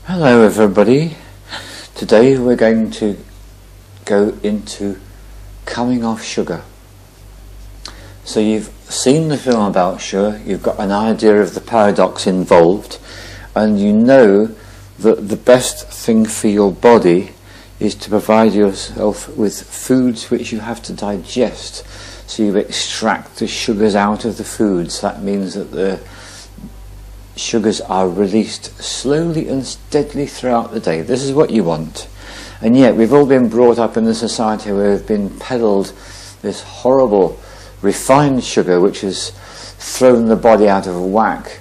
Hello everybody. Today we're going to go into coming off sugar. So you've seen the film about sugar, you've got an idea of the paradox involved, and you know that the best thing for your body is to provide yourself with foods which you have to digest. So you extract the sugars out of the foods. That means that the sugars are released slowly and steadily throughout the day. This is what you want. And yet we've all been brought up in a society where we've been peddled this horrible refined sugar which has thrown the body out of whack,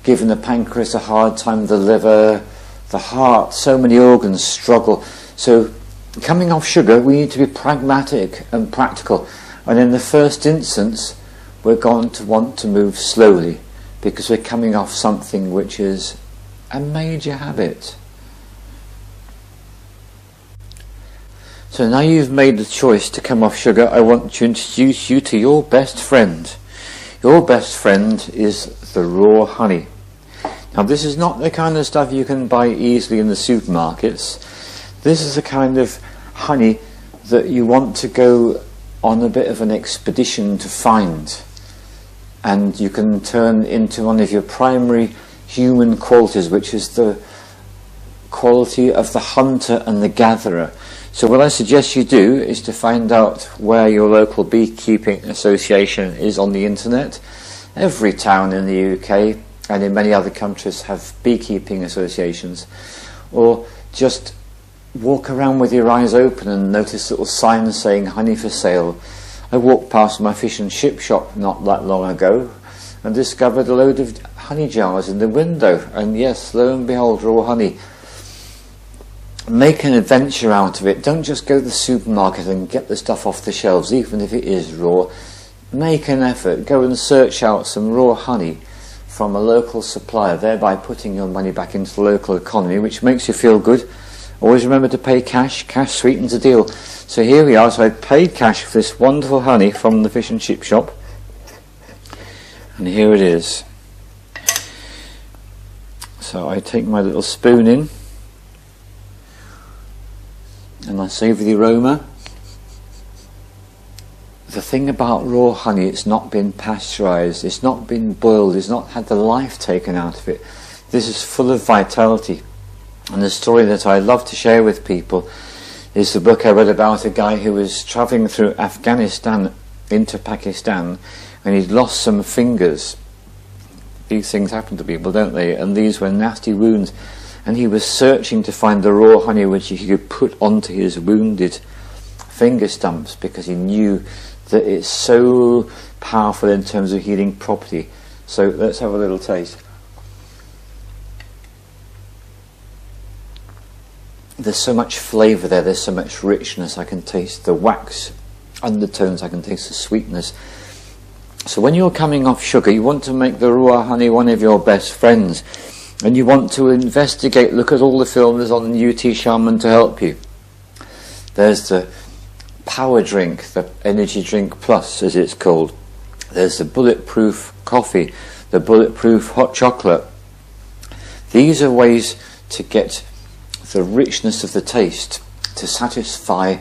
given the pancreas a hard time, the liver, the heart, so many organs struggle. So coming off sugar, we need to be pragmatic and practical. And in the first instance, we're going to want to move slowly, because we're coming off something which is a major habit. So now you've made the choice to come off sugar, I want to introduce you to your best friend. Your best friend is the raw honey. Now this is not the kind of stuff you can buy easily in the supermarkets. This is the kind of honey that you want to go on a bit of an expedition to find. And you can turn into one of your primary human qualities, which is the quality of the hunter and the gatherer. So what I suggest you do is to find out where your local beekeeping association is on the internet. Every town in the UK and in many other countries have beekeeping associations. Or just walk around with your eyes open and notice little signs saying honey for sale. I walked past my fish and chip shop not that long ago and discovered a load of honey jars in the window, and yes, lo and behold, raw honey. Make an adventure out of it. Don't just go to the supermarket and get the stuff off the shelves, even if it is raw. Make an effort, go and search out some raw honey from a local supplier, thereby putting your money back into the local economy, which makes you feel good. Always remember to pay cash. Cash sweetens the deal. So here we are. So I paid cash for this wonderful honey from the fish and chip shop. And here it is. So I take my little spoon in. And I savour the aroma. The thing about raw honey, it's not been pasteurised. It's not been boiled. It's not had the life taken out of it. This is full of vitality. And the story that I love to share with people is the book I read about a guy who was travelling through Afghanistan into Pakistan, and he'd lost some fingers. These things happen to people, don't they? And these were nasty wounds. And he was searching to find the raw honey which he could put onto his wounded finger stumps, because he knew that it's so powerful in terms of healing property. So let's have a little taste. There's so much flavour there, there's so much richness. I can taste the wax undertones, I can taste the sweetness. So when you're coming off sugar, you want to make the raw honey one of your best friends. And you want to investigate, look at all the films on UT Shaman to help you. There's the power drink, the energy drink plus as it's called. There's the bulletproof coffee, the bulletproof hot chocolate. These are ways to get the richness of the taste, to satisfy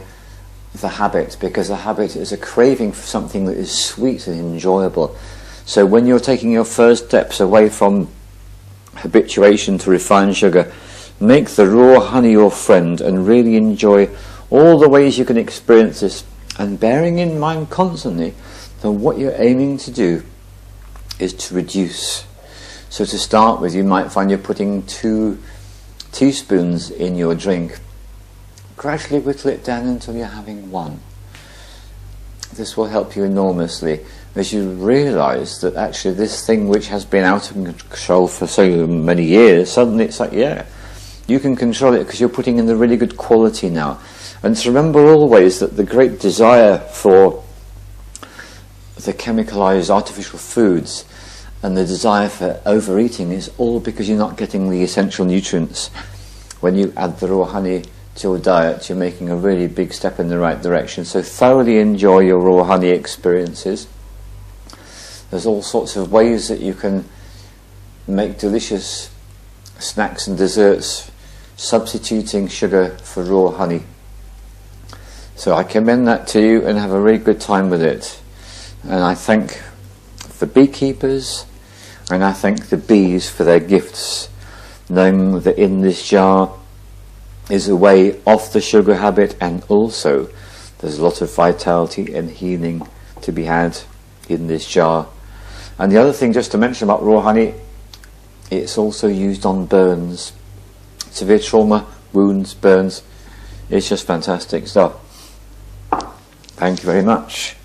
the habit, because the habit is a craving for something that is sweet and enjoyable. So when you're taking your first steps away from habituation to refined sugar, make the raw honey your friend and really enjoy all the ways you can experience this, and bearing in mind constantly that what you're aiming to do is to reduce. So to start with, you might find you're putting 2 teaspoons in your drink. Gradually whittle it down until you're having 1. This will help you enormously as you realise that actually this thing which has been out of control for so many years, suddenly it's like, yeah, you can control it because you're putting in the really good quality now. And to remember always that the great desire for the chemicalised artificial foods and the desire for overeating is all because you're not getting the essential nutrients. When you add the raw honey to your diet, you're making a really big step in the right direction. So thoroughly enjoy your raw honey experiences. There's all sorts of ways that you can make delicious snacks and desserts, substituting sugar for raw honey. So I commend that to you and have a really good time with it. And I thank the beekeepers and I thank the bees for their gifts, knowing that in this jar is a way off the sugar habit, and also there's a lot of vitality and healing to be had in this jar. And the other thing just to mention about raw honey, it's also used on burns, severe trauma, wounds, burns. It's just fantastic stuff. Thank you very much.